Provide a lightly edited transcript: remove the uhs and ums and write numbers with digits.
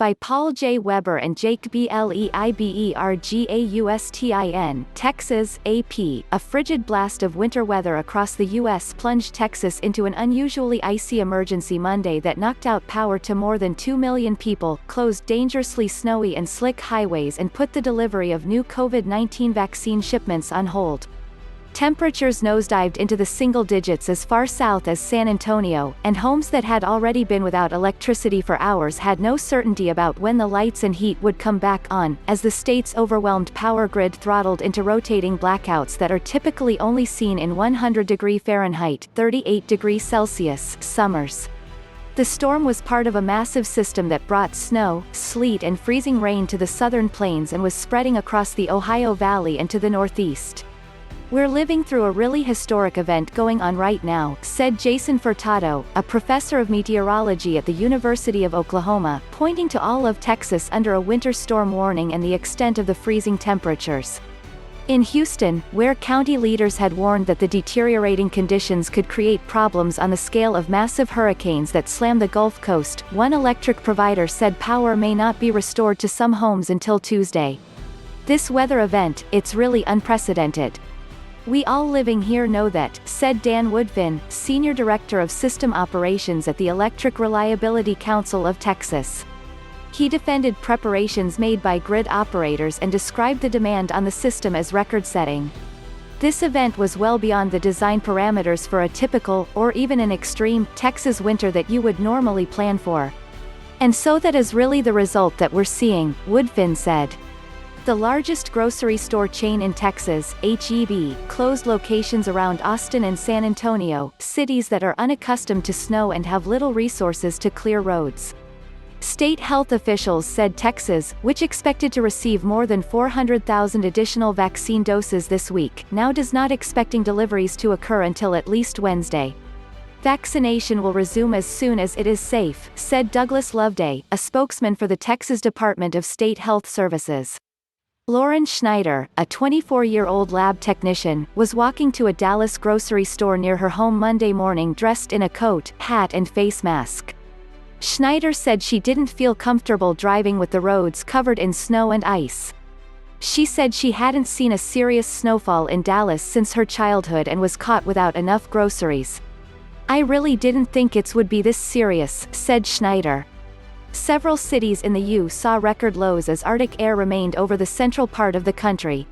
By Paul J. Weber and JAKE BLEIBERGAUSTIN, Texas, AP, a frigid blast of winter weather across the U.S. plunged Texas into an unusually icy emergency Monday that knocked out power to more than 2 million people, closed dangerously snowy and slick highways and put the delivery of new COVID-19 vaccine shipments on hold. Temperatures nosedived into the single digits as far south as San Antonio, and homes that had already been without electricity for hours had no certainty about when the lights and heat would come back on, as the state's overwhelmed power grid throttled into rotating blackouts that are typically only seen in 100°F (38°C) summers. The storm was part of a massive system that brought snow, sleet and freezing rain to the southern plains and was spreading across the Ohio Valley and to the northeast. "We're living through a really historic event going on right now," said Jason Furtado, a professor of meteorology at the University of Oklahoma, pointing to all of Texas under a winter storm warning and the extent of the freezing temperatures. In Houston, where county leaders had warned that the deteriorating conditions could create problems on the scale of massive hurricanes that slam the Gulf Coast, one electric provider said power may not be restored to some homes until Tuesday. "This weather event, it's really unprecedented. We all living here know that," said Dan Woodfin, Senior Director of System Operations at the Electric Reliability Council of Texas. He defended preparations made by grid operators and described the demand on the system as record-setting. "This event was well beyond the design parameters for a typical, or even an extreme, Texas winter that you would normally plan for. And so that is really the result that we're seeing," Woodfin said. The largest grocery store chain in Texas, H-E-B, closed locations around Austin and San Antonio, cities that are unaccustomed to snow and have little resources to clear roads. State health officials said Texas, which expected to receive more than 400,000 additional vaccine doses this week, now does not expecting deliveries to occur until at least Wednesday. "Vaccination will resume as soon as it is safe," said Douglas Loveday, a spokesman for the Texas Department of State Health Services. Lauren Schneider, a 24-year-old lab technician, was walking to a Dallas grocery store near her home Monday morning dressed in a coat, hat and face mask. Schneider said she didn't feel comfortable driving with the roads covered in snow and ice. She said she hadn't seen a serious snowfall in Dallas since her childhood and was caught without enough groceries. "I really didn't think it would be this serious," said Schneider. Several cities in the U.S. saw record lows as Arctic air remained over the central part of the country.